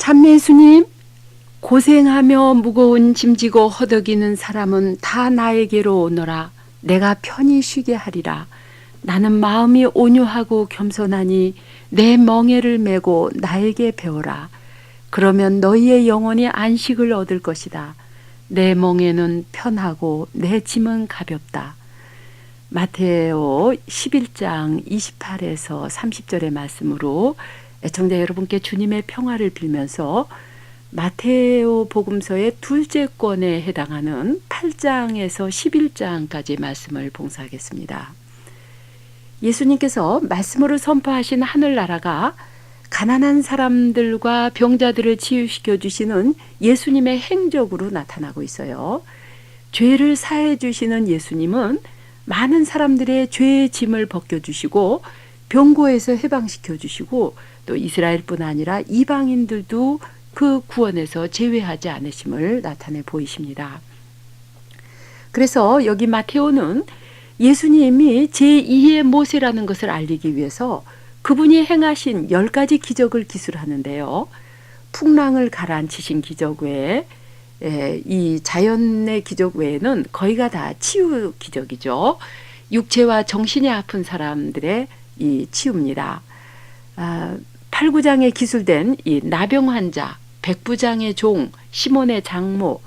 참 예수님, 고생하며 무거운 짐지고 허덕이는 사람은 다 나에게로 오너라. 내가 편히 쉬게 하리라. 나는 마음이 온유하고 겸손하니 내 멍에를 메고 나에게 배워라. 그러면 너희의 영혼이 안식을 얻을 것이다. 내 멍에는 편하고 내 짐은 가볍다. 마테오 11장 28에서 30절의 말씀으로 애청자 여러분께 주님의 평화를 빌면서 마테오 복음서의 둘째 권에 해당하는 8장에서 11장까지 말씀을 봉사하겠습니다. 예수님께서 말씀으로 선포하신 하늘나라가 가난한 사람들과 병자들을 치유시켜 주시는 예수님의 행적으로 나타나고 있어요. 죄를 사해 주시는 예수님은 많은 사람들의 죄의 짐을 벗겨주시고 병고에서 해방시켜 주시고 또 이스라엘뿐 아니라 이방인들도 그 구원에서 제외하지 않으심을 나타내 보이십니다. 그래서 여기 마테오는 예수님이 제2의 모세라는 것을 알리기 위해서 그분이 행하신 10가지 기적을 기술하는데요. 풍랑을 가라앉히신 기적 외에 이 자연의 기적 외에는 거의가 다 치유 기적이죠. 육체와 정신이 아픈 사람들의 이 치유입니다. 8, 9장에 기술된 이 나병 환자, 백부장의 종, 시몬의 장모,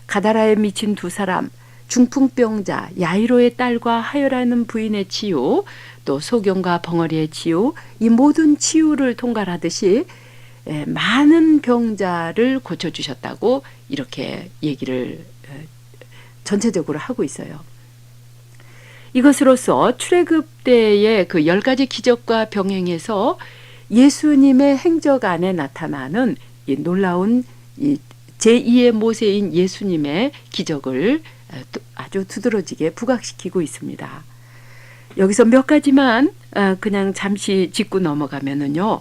가다라에 미친 두 사람, 중풍병자, 야이로의 딸과 하혈하는 부인의 치유, 또 소경과 벙어리의 치유, 이 모든 치유를 통괄하듯이 많은 병자를 고쳐주셨다고 이렇게 얘기를 전체적으로 하고 있어요. 이것으로서 출애굽 때의 그 10가지 기적과 병행해서 예수님의 행적 안에 나타나는 이 놀라운 이 제2의 모세인 예수님의 기적을 아주 두드러지게 부각시키고 있습니다. 여기서 몇 가지만 그냥 잠시 짚고 넘어가면은요.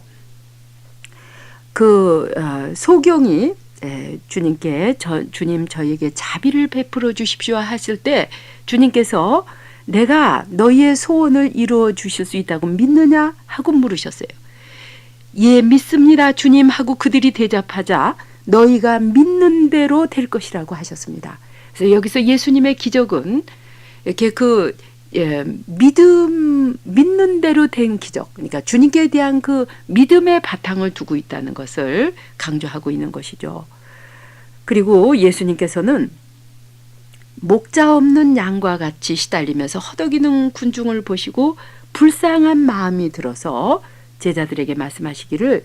소경이 주님께 주님 저에게 자비를 베풀어 주십시오 하실 때 주님께서 내가 너희의 소원을 이루어 주실 수 있다고 믿느냐 하고 물으셨어요. 예, 믿습니다 주님 하고 그들이 대답하자 너희가 믿는 대로 될 것이라고 하셨습니다. 그래서 여기서 예수님의 기적은 이렇게 믿는 대로 된 기적, 그러니까 주님께 대한 그 믿음의 바탕을 두고 있다는 것을 강조하고 있는 것이죠. 그리고 예수님께서는 목자 없는 양과 같이 시달리면서 허덕이는 군중을 보시고 불쌍한 마음이 들어서 제자들에게 말씀하시기를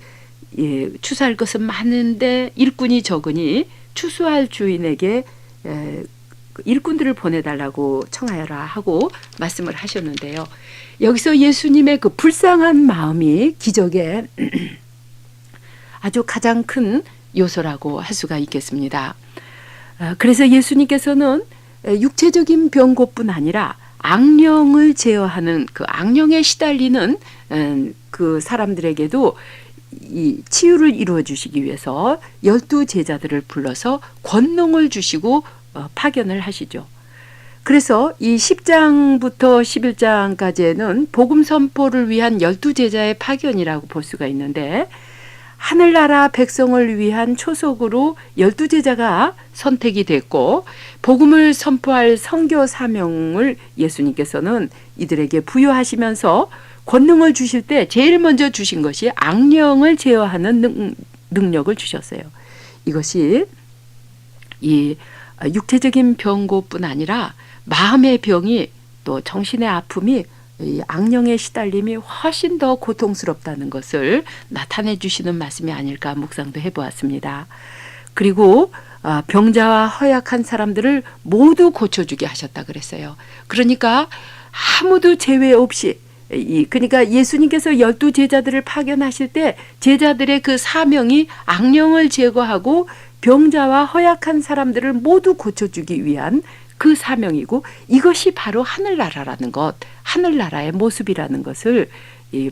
추수할 것은 많은데 일꾼이 적으니 추수할 주인에게 일꾼들을 보내달라고 청하여라 하고 말씀을 하셨는데요. 여기서 예수님의 그 불쌍한 마음이 기적의 아주 가장 큰 요소라고 할 수가 있겠습니다. 그래서 예수님께서는 육체적인 병고뿐 아니라 악령을 제어하는 그 악령에 시달리는 그 사람들에게도 이 치유를 이루어 주시기 위해서 12제자들을 불러서 권능을 주시고 파견을 하시죠. 그래서 이 10장부터 11장까지는 복음 선포를 위한 12제자의 파견이라고 볼 수가 있는데 하늘나라 백성을 위한 초석으로 12제자가 선택이 됐고 복음을 선포할 선교 사명을 예수님께서는 이들에게 부여하시면서 권능을 주실 때 제일 먼저 주신 것이 악령을 제어하는 능력을 주셨어요. 이것이 이 육체적인 병고뿐 아니라 마음의 병이 또 정신의 아픔이 이 악령의 시달림이 훨씬 더 고통스럽다는 것을 나타내 주시는 말씀이 아닐까 묵상도 해보았습니다. 그리고 병자와 허약한 사람들을 모두 고쳐주게 하셨다 그랬어요. 그러니까 아무도 제외 없이 그러니까 예수님께서 12제자들을 파견하실 때 제자들의 그 사명이 악령을 제거하고 병자와 허약한 사람들을 모두 고쳐주기 위한 그 사명이고 이것이 바로 하늘나라라는 것, 하늘나라의 모습이라는 것을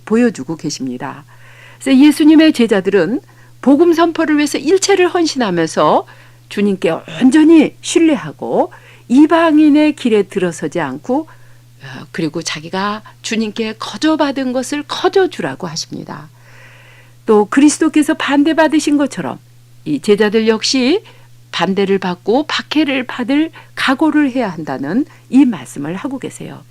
보여주고 계십니다. 그래서 예수님의 제자들은 복음 선포를 위해서 일체를 헌신하면서 주님께 온전히 신뢰하고 이방인의 길에 들어서지 않고 그리고 자기가 주님께 거저받은 것을 거저주라고 하십니다. 또 그리스도께서 반대받으신 것처럼 이 제자들 역시 반대를 받고 박해를 받을 각오를 해야 한다는 이 말씀을 하고 계세요.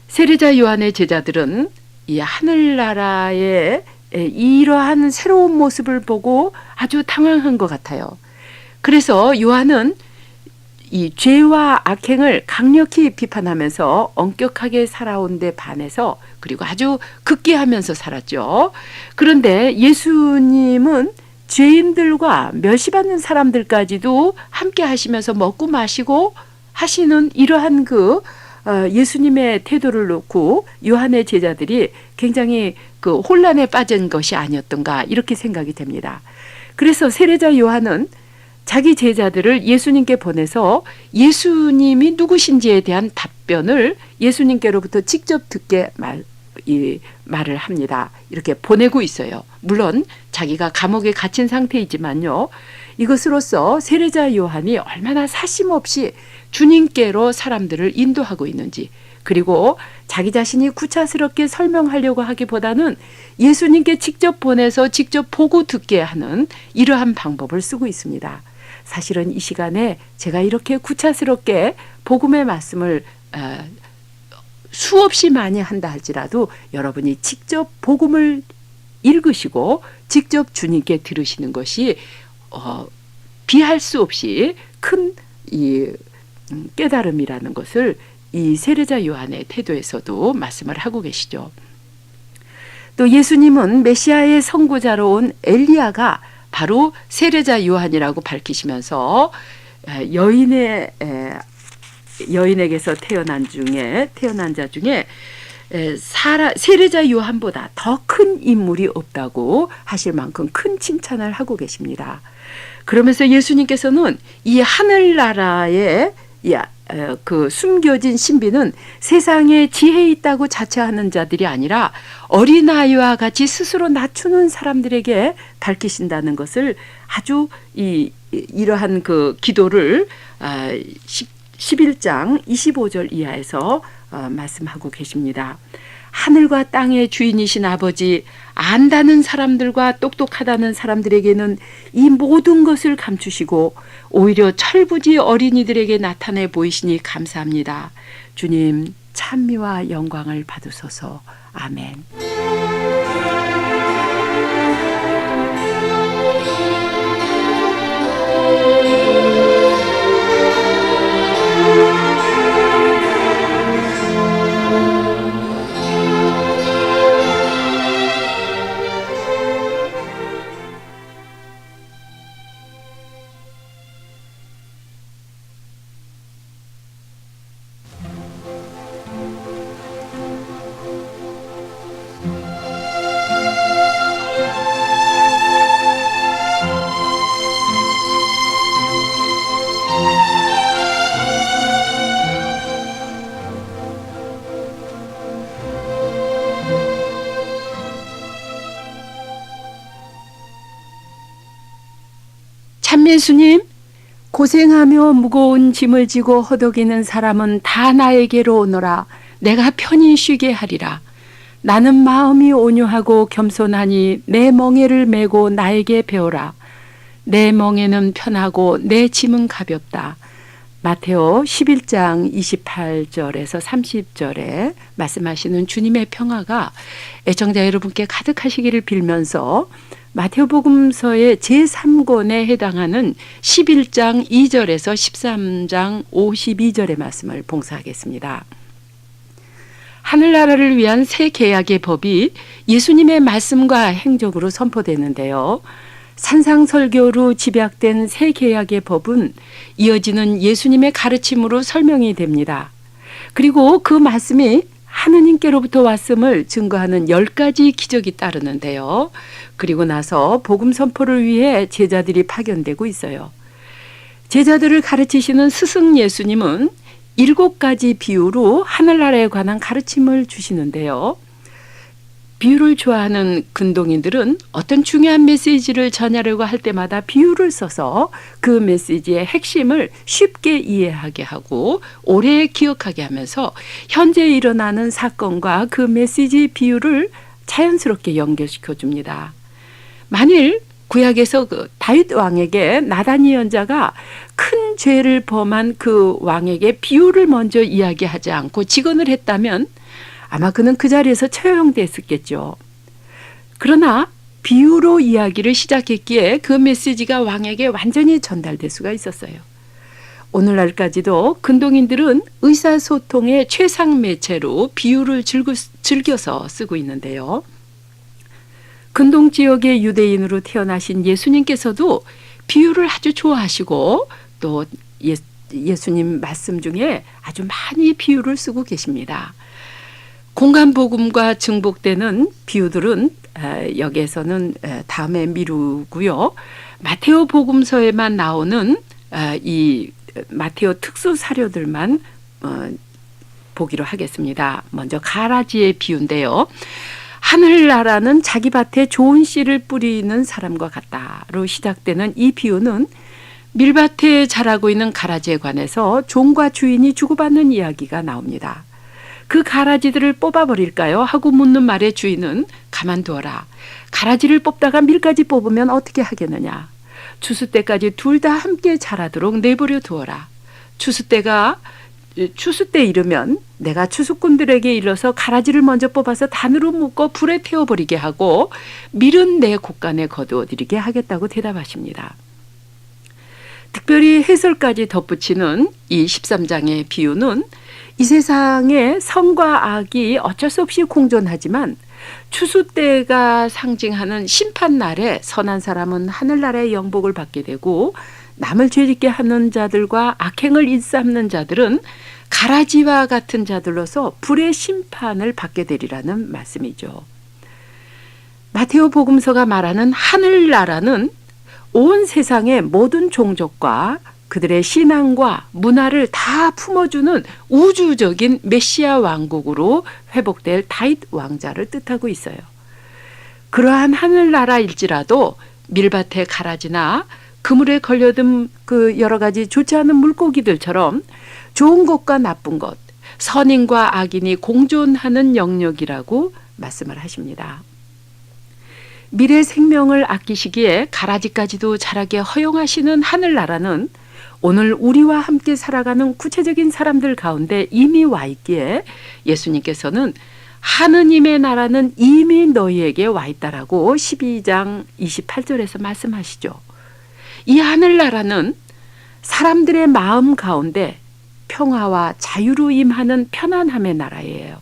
세례자 요한의 제자들은 이 하늘나라의 이러한 새로운 모습을 보고 아주 당황한 것 같아요. 그래서 요한은 이 죄와 악행을 강력히 비판하면서 엄격하게 살아온 데 반해서, 그리고 아주 극기하면서 살았죠. 그런데 예수님은 죄인들과 멸시받는 사람들까지도 함께 하시면서 먹고 마시고 하시는 이러한 예수님의 태도를 놓고 요한의 제자들이 굉장히 혼란에 빠진 것이 아니었던가, 이렇게 생각이 됩니다. 그래서 세례자 요한은 자기 제자들을 예수님께 보내서 예수님이 누구신지에 대한 답변을 예수님께로부터 직접 듣게 말을 합니다. 이렇게 보내고 있어요. 물론 자기가 감옥에 갇힌 상태이지만요. 이것으로써 세례자 요한이 얼마나 사심없이 주님께로 사람들을 인도하고 있는지, 그리고 자기 자신이 구차스럽게 설명하려고 하기보다는 예수님께 직접 보내서 직접 보고 듣게 하는 이러한 방법을 쓰고 있습니다. 사실은 이 시간에 제가 이렇게 구차스럽게 복음의 말씀을 수없이 많이 한다 할지라도 여러분이 직접 복음을 읽으시고 직접 주님께 들으시는 것이 비할 수 없이 큰 깨달음이라는 것을 이 세례자 요한의 태도에서도 말씀을 하고 계시죠. 또 예수님은 메시아의 선구자로 온 엘리야가 바로 세례자 요한이라고 밝히시면서 여인에게서 태어난 자 중에 세례자 요한보다 더 큰 인물이 없다고 하실 만큼 큰 칭찬을 하고 계십니다. 그러면서 예수님께서는 이 하늘나라의 숨겨진 신비는 세상에 지혜 있다고 자처하는 자들이 아니라 어린아이와 같이 스스로 낮추는 사람들에게 밝히신다는 것을 아주 이러한 기도를 11장 25절 이하에서 말씀하고 계십니다. 하늘과 땅의 주인이신 아버지, 안다는 사람들과 똑똑하다는 사람들에게는 이 모든 것을 감추시고 오히려 철부지 어린이들에게 나타내 보이시니 감사합니다. 주님, 찬미와 영광을 받으소서. 아멘. 참예수님, 고생하며 무거운 짐을 지고 허덕이는 사람은 다 나에게로 오너라. 내가 편히 쉬게 하리라. 나는 마음이 온유하고 겸손하니 내 멍에를 메고 나에게 배우라. 내 멍에는 편하고 내 짐은 가볍다. 마테오 11장 28절에서 30절에 말씀하시는 주님의 평화가 애청자 여러분께 가득하시기를 빌면서 마테오복음서의 제3권에 해당하는 11장 2절에서 13장 52절의 말씀을 봉사하겠습니다. 하늘나라를 위한 새 계약의 법이 예수님의 말씀과 행적으로 선포되는데요. 산상설교로 집약된 새 계약의 법은 이어지는 예수님의 가르침으로 설명이 됩니다. 그리고 그 말씀이 하느님께로부터 왔음을 증거하는 10가지 기적이 따르는데요. 그리고 나서 복음 선포를 위해 제자들이 파견되고 있어요. 제자들을 가르치시는 스승 예수님은 7가지 비유로 하늘나라에 관한 가르침을 주시는데요. 비유를 좋아하는 근동인들은 어떤 중요한 메시지를 전하려고 할 때마다 비유를 써서 그 메시지의 핵심을 쉽게 이해하게 하고 오래 기억하게 하면서 현재 일어나는 사건과 그 메시지 비유를 자연스럽게 연결시켜 줍니다. 만일 구약에서 그 다윗 왕에게 나단 예언자가 큰 죄를 범한 그 왕에게 비유를 먼저 이야기하지 않고 직언을 했다면 아마 그는 그 자리에서 처형됐었겠죠. 그러나 비유로 이야기를 시작했기에 그 메시지가 왕에게 완전히 전달될 수가 있었어요. 오늘날까지도 근동인들은 의사소통의 최상 매체로 비유를 즐겨서 쓰고 있는데요. 근동 지역의 유대인으로 태어나신 예수님께서도 비유를 아주 좋아하시고 또 예수님 말씀 중에 아주 많이 비유를 쓰고 계십니다. 공간복음과 증복되는 비유들은 여기에서는 다음에 미루고요. 마테오 복음서에만 나오는 이 마테오 특수 사료들만 보기로 하겠습니다. 먼저 가라지의 비유인데요. 하늘나라는 자기 밭에 좋은 씨를 뿌리는 사람과 같다로 시작되는 이 비유는 밀밭에 자라고 있는 가라지에 관해서 종과 주인이 주고받는 이야기가 나옵니다. 그 가라지들을 뽑아버릴까요? 하고 묻는 말에 주인은 가만두어라. 가라지를 뽑다가 밀까지 뽑으면 어떻게 하겠느냐. 추수 때까지 둘 다 함께 자라도록 내버려 두어라. 추수 때 이르면 내가 추수꾼들에게 일러서 가라지를 먼저 뽑아서 단으로 묶어 불에 태워버리게 하고 밀은 내 곳간에 거두어드리게 하겠다고 대답하십니다. 특별히 해설까지 덧붙이는 이 13장의 비유는 이 세상에 선과 악이 어쩔 수 없이 공존하지만 추수 때가 상징하는 심판날에 선한 사람은 하늘나라의 영복을 받게 되고 남을 죄짓게 하는 자들과 악행을 일삼는 자들은 가라지와 같은 자들로서 불의 심판을 받게 되리라는 말씀이죠. 마테오 복음서가 말하는 하늘나라는 온 세상의 모든 종족과 그들의 신앙과 문화를 다 품어주는 우주적인 메시아 왕국으로 회복될 다윗 왕자를 뜻하고 있어요. 그러한 하늘나라일지라도 밀밭의 가라지나 그물에 걸려든 그 여러 가지 좋지 않은 물고기들처럼 좋은 것과 나쁜 것, 선인과 악인이 공존하는 영역이라고 말씀을 하십니다. 미래 생명을 아끼시기에 가라지까지도 자라게 허용하시는 하늘나라는 오늘 우리와 함께 살아가는 구체적인 사람들 가운데 이미 와 있기에 예수님께서는 하느님의 나라는 이미 너희에게 와 있다라고 12장 28절에서 말씀하시죠. 이 하늘나라는 사람들의 마음 가운데 평화와 자유로 임하는 편안함의 나라예요.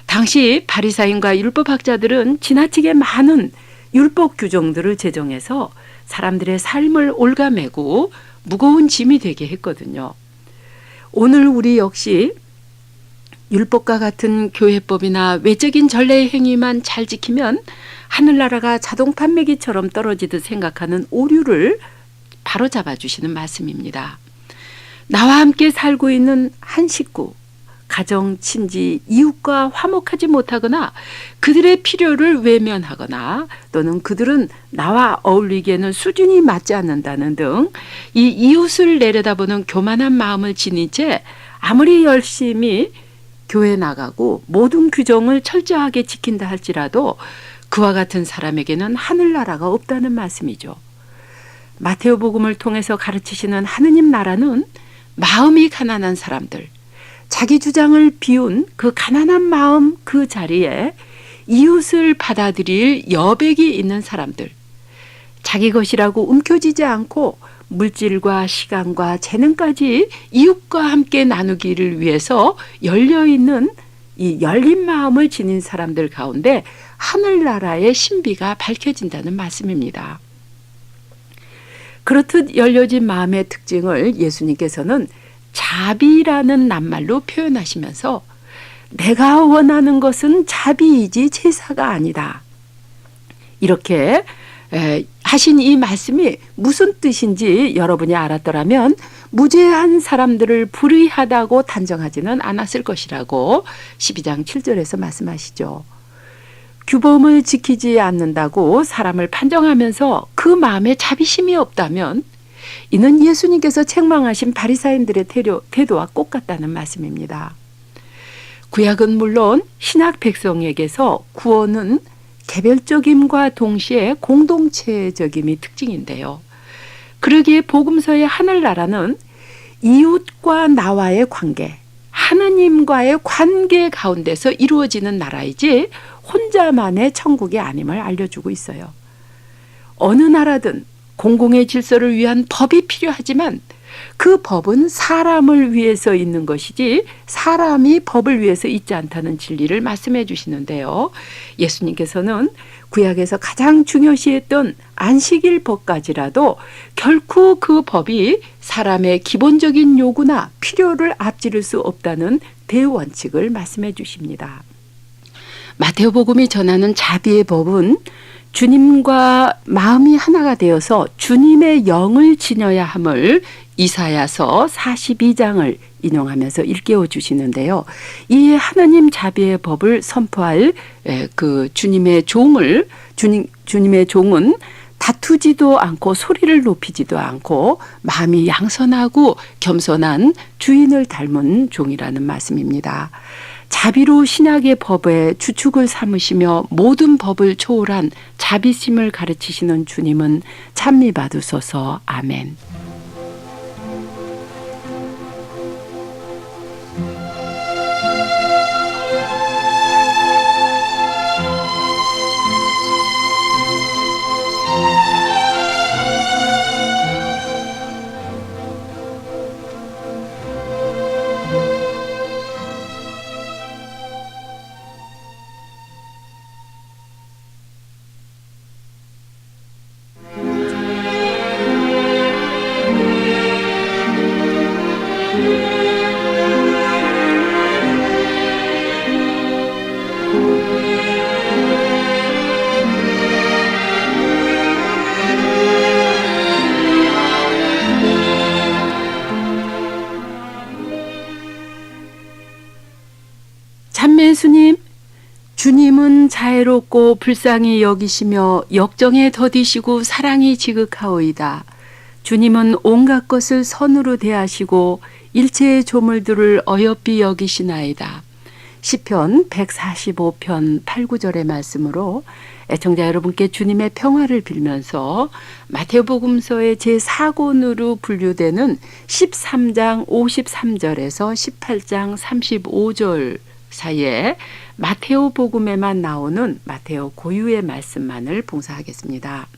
당시 바리사인과 율법학자들은 지나치게 많은 율법 규정들을 제정해서 사람들의 삶을 올가매고 무거운 짐이 되게 했거든요. 오늘 우리 역시 율법과 같은 교회법이나 외적인 전례의 행위만 잘 지키면 하늘나라가 자동 판매기처럼 떨어지듯 생각하는 오류를 바로잡아 주시는 말씀입니다. 나와 함께 살고 있는 한 식구, 가정, 친지, 이웃과 화목하지 못하거나 그들의 필요를 외면하거나 또는 그들은 나와 어울리기에는 수준이 맞지 않는다는 등 이 이웃을 내려다보는 교만한 마음을 지닌 채 아무리 열심히 교회 나가고 모든 규정을 철저하게 지킨다 할지라도 그와 같은 사람에게는 하늘나라가 없다는 말씀이죠. 마테오 복음을 통해서 가르치시는 하느님 나라는 마음이 가난한 사람들, 자기 주장을 비운 그 가난한 마음 그 자리에 이웃을 받아들일 여백이 있는 사람들, 자기 것이라고 움켜쥐지 않고 물질과 시간과 재능까지 이웃과 함께 나누기를 위해서 열려있는 이 열린 마음을 지닌 사람들 가운데 하늘나라의 신비가 밝혀진다는 말씀입니다. 그렇듯 열려진 마음의 특징을 예수님께서는 자비라는 낱말로 표현하시면서 내가 원하는 것은 자비이지 제사가 아니다. 이렇게 하신 이 말씀이 무슨 뜻인지 여러분이 알았더라면 무죄한 사람들을 불의하다고 단정하지는 않았을 것이라고 12장 7절에서 말씀하시죠. 규범을 지키지 않는다고 사람을 판정하면서 그 마음에 자비심이 없다면 이는 예수님께서 책망하신 바리사인들의 태도와 똑같다는 말씀입니다. 구약은 물론 신약 백성에게서 구원은 개별적임과 동시에 공동체적임이 특징인데요. 그러기에 복음서의 하늘나라는 이웃과 나와의 관계, 하느님과의 관계 가운데서 이루어지는 나라이지 혼자만의 천국이 아님을 알려주고 있어요. 어느 나라든 공공의 질서를 위한 법이 필요하지만 그 법은 사람을 위해서 있는 것이지 사람이 법을 위해서 있지 않다는 진리를 말씀해 주시는데요. 예수님께서는 구약에서 가장 중요시했던 안식일 법까지라도 결코 그 법이 사람의 기본적인 요구나 필요를 앞지를 수 없다는 대원칙을 말씀해 주십니다. 마태오복음이 전하는 자비의 법은 주님과 마음이 하나가 되어서 주님의 영을 지녀야 함을 이사야서 42장을 인용하면서 일깨워 주시는데요. 이 하나님 자비의 법을 선포할 그 주님의 종은 다투지도 않고 소리를 높이지도 않고 마음이 양선하고 겸손한 주인을 닮은 종이라는 말씀입니다. 자비로 신약의 법의 주축을 삼으시며 모든 법을 초월한 자비심을 가르치시는 주님은 찬미 받으소서. 아멘. 참매 예수님, 주님은 자애롭고 불쌍히 여기시며 역정에 더디시고 사랑이 지극하오이다. 주님은 온갖 것을 선으로 대하시고 일체의 조물들을 어여삐 여기시나이다. 시편 145편 8, 9절의 말씀으로 애청자 여러분께 주님의 평화를 빌면서 마태복음서의 제4권으로 분류되는 13장 53절에서 18장 35절 사이에 마테오 복음에만 나오는 마테오 고유의 말씀만을 봉사하겠습니다.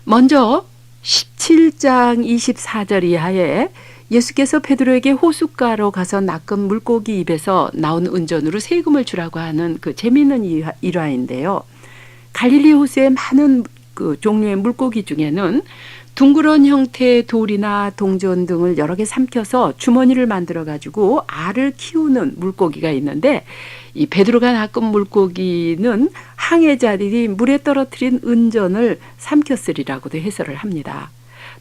먼저 17장 24절 이하에 예수께서 베드로에게 호숫가로 가서 낚은 물고기 입에서 나온 은전으로 세금을 주라고 하는 그 재미있는 일화인데요. 갈릴리 호수의 많은 그 종류의 물고기 중에는 둥그런 형태의 돌이나 동전 등을 여러 개 삼켜서 주머니를 만들어 가지고 알을 키우는 물고기가 있는데, 이 베드로가 낚은 물고기는 항해 자리니 물에 떨어뜨린 은전을 삼켰으리라고도 해설을 합니다.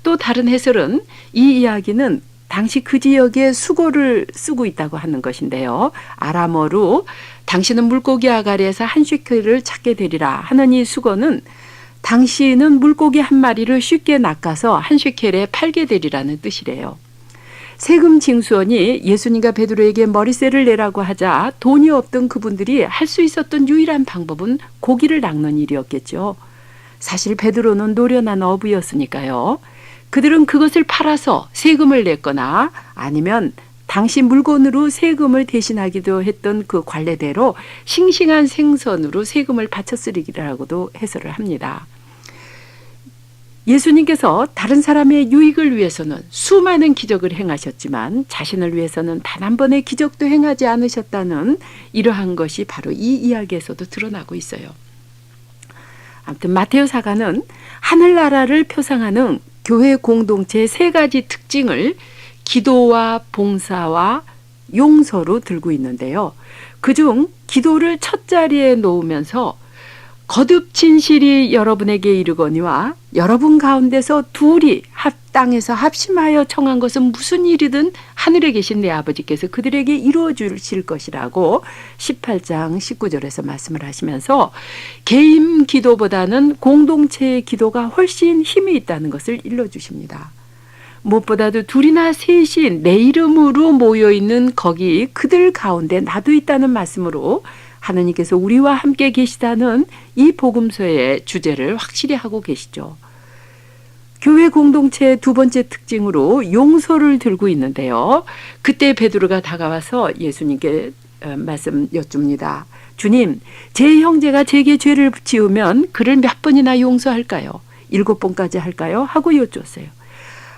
또 다른 해설은 이 이야기는 당시 그 지역에 수고를 쓰고 있다고 하는 것인데요. 아람어로 당신은 물고기 아가리에서 한 쉐켈을 찾게 되리라 하는 이 수고는 당시는 물고기 한 마리를 쉽게 낚아서 한 쉐켈에 팔게 되리라는 뜻이래요. 세금 징수원이 예수님과 베드로에게 머리세를 내라고 하자 돈이 없던 그분들이 할 수 있었던 유일한 방법은 고기를 낚는 일이었겠죠. 사실 베드로는 노련한 어부였으니까요. 그들은 그것을 팔아서 세금을 냈거나 아니면 당시 물건으로 세금을 대신하기도 했던 그 관례대로 싱싱한 생선으로 세금을 바쳤으리라고도 해설을 합니다. 예수님께서 다른 사람의 유익을 위해서는 수많은 기적을 행하셨지만 자신을 위해서는 단 한 번의 기적도 행하지 않으셨다는 이러한 것이 바로 이 이야기에서도 드러나고 있어요. 아무튼 마테오 사가는 하늘나라를 표상하는 교회 공동체의 세 가지 특징을 기도와 봉사와 용서로 들고 있는데요. 그중 기도를 첫 자리에 놓으면서 거듭 진실이 여러분에게 이르거니와 여러분 가운데서 둘이 땅에서 합심하여 청한 것은 무슨 일이든 하늘에 계신 내 아버지께서 그들에게 이루어 주실 것이라고 18장 19절에서 말씀을 하시면서 개인 기도보다는 공동체의 기도가 훨씬 힘이 있다는 것을 일러주십니다. 무엇보다도 둘이나 셋이 내 이름으로 모여있는 거기 그들 가운데 나도 있다는 말씀으로 하나님께서 우리와 함께 계시다는 이 복음서의 주제를 확실히 하고 계시죠. 교회 공동체의 두 번째 특징으로 용서를 들고 있는데요. 그때 베드로가 다가와서 예수님께 말씀 여쭙니다. 주님, 제 형제가 제게 죄를 지으면 그를 몇 번이나 용서할까요? 7번까지 할까요? 하고 여쭈었어요.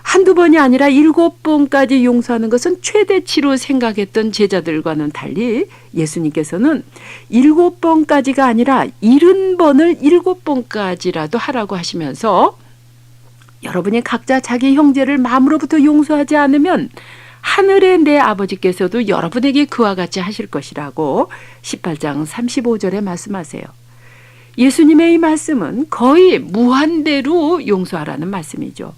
한두 번이 아니라 7번까지 용서하는 것은 최대치로 생각했던 제자들과는 달리 예수님께서는 7번까지가 아니라 70번을 7번까지라도 하라고 하시면서 여러분이 각자 자기 형제를 마음으로부터 용서하지 않으면 하늘의 내 아버지께서도 여러분에게 그와 같이 하실 것이라고 18장 35절에 말씀하세요. 예수님의 이 말씀은 거의 무한대로 용서하라는 말씀이죠.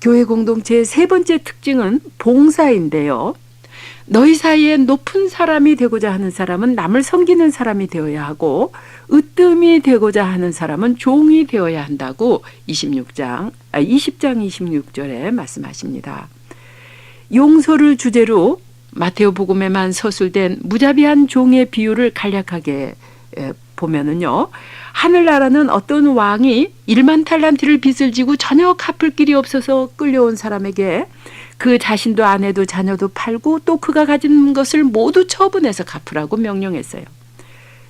교회 공동체의 세 번째 특징은 봉사인데요. 너희 사이에 높은 사람이 되고자 하는 사람은 남을 섬기는 사람이 되어야 하고 으뜸이 되고자 하는 사람은 종이 되어야 한다고 20장 26절에 말씀하십니다. 용서를 주제로 마테오 복음에만 서술된 무자비한 종의 비유를 간략하게 보면은요. 하늘나라는 어떤 왕이 1만 달란트를 빚을 지고 전혀 갚을 길이 없어서 끌려온 사람에게 그 자신도 아내도 자녀도 팔고 또 그가 가진 것을 모두 처분해서 갚으라고 명령했어요.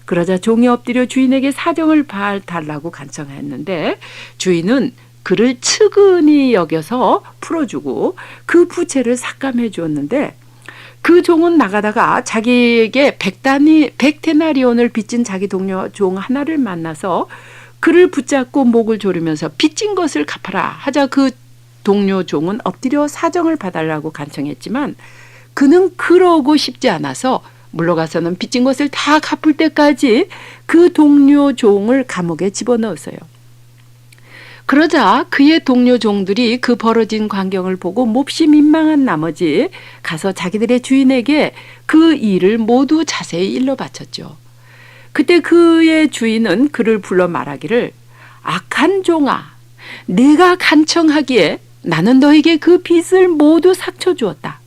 그러자 종이 엎드려 주인에게 사정을 달라고 간청했는데 주인은 그를 측은히 여겨서 풀어주고 그 부채를 삭감해 주었는데 그 종은 나가다가 자기에게 100데나리온을 빚진 자기 동료 종 하나를 만나서 그를 붙잡고 목을 조르면서 빚진 것을 갚아라 하자 그 동료 종은 엎드려 사정을 봐달라고 간청했지만 그는 그러고 싶지 않아서 물러가서는 빚진 것을 다 갚을 때까지 그 동료 종을 감옥에 집어넣었어요. 그러자 그의 동료 종들이 그 벌어진 광경을 보고 몹시 민망한 나머지 가서 자기들의 주인에게 그 일을 모두 자세히 일러 바쳤죠. 그때 그의 주인은 그를 불러 말하기를 악한 종아, 내가 간청하기에 나는 너에게 그 빚을 모두 삭혀 주었다.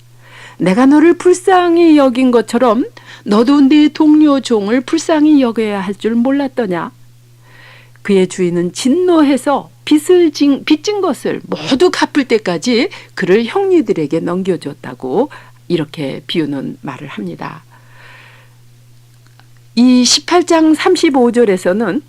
내가 너를 불쌍히 여긴 것처럼 너도 네 동료 종을 불쌍히 여겨야 할 줄 몰랐더냐. 그의 주인은 진노해서 빚진 것을 모두 갚을 때까지 그를 형리들에게 넘겨줬다고 이렇게 비유는 말을 합니다. 이 18장 35절에서는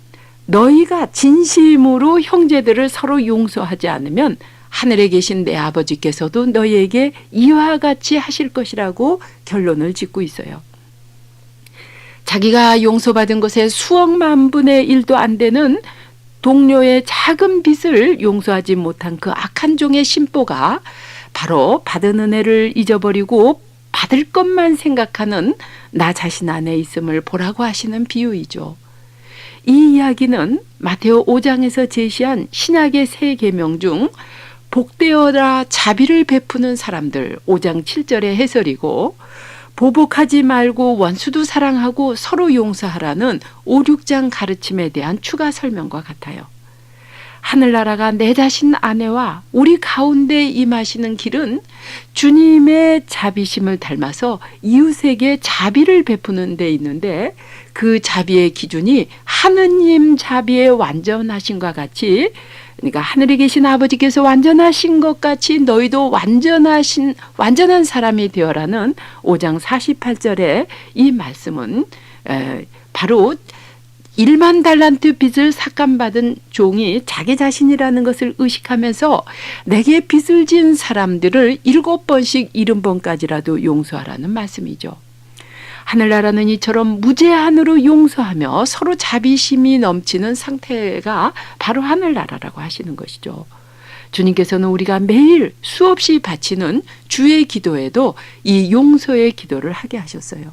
너희가 진심으로 형제들을 서로 용서하지 않으면 하늘에 계신 내 아버지께서도 너희에게 이와 같이 하실 것이라고 결론을 짓고 있어요. 자기가 용서받은 것의 수억만 분의 1도 안 되는 동료의 작은 빚을 용서하지 못한 그 악한 종의 심보가 바로 받은 은혜를 잊어버리고 받을 것만 생각하는 나 자신 안에 있음을 보라고 하시는 비유이죠. 이 이야기는 마테오 5장에서 제시한 신약의 세 계명 중 복되어라 자비를 베푸는 사람들 5장 7절의 해설이고 보복하지 말고 원수도 사랑하고 서로 용서하라는 5, 6장 가르침에 대한 추가 설명과 같아요. 하늘나라가 내 자신 안에와 우리 가운데 임하시는 길은 주님의 자비심을 닮아서 이웃에게 자비를 베푸는 데 있는데 그 자비의 기준이 하느님 자비의 완전하심과 같이 그러니까 하늘에 계신 아버지께서 완전하신 것 같이 너희도 완전한 사람이 되어라는 5장 48절의 이 말씀은 바로 1만 달란트 빚을 삭감받은 종이 자기 자신이라는 것을 의식하면서 내게 빚을 진 사람들을 7번씩 70번까지라도 용서하라는 말씀이죠. 하늘나라는 이처럼 무제한으로 용서하며 서로 자비심이 넘치는 상태가 바로 하늘나라라고 하시는 것이죠. 주님께서는 우리가 매일 수없이 바치는 주의 기도에도 이 용서의 기도를 하게 하셨어요.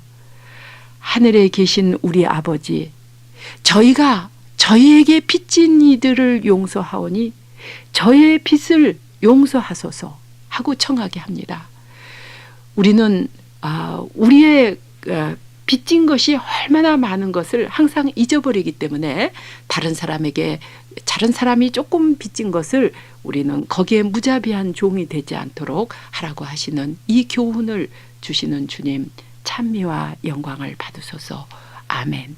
하늘에 계신 우리 아버지, 저희가 저희에게 빚진 이들을 용서하오니 저의 빚을 용서하소서 하고 청하게 합니다. 우리는 우리의 빚진 것이 얼마나 많은 것을 항상 잊어버리기 때문에 다른 사람이 조금 빚진 것을 우리는 거기에 무자비한 종이 되지 않도록 하라고 하시는 이 교훈을 주시는 주님 찬미와 영광을 받으소서. 아멘.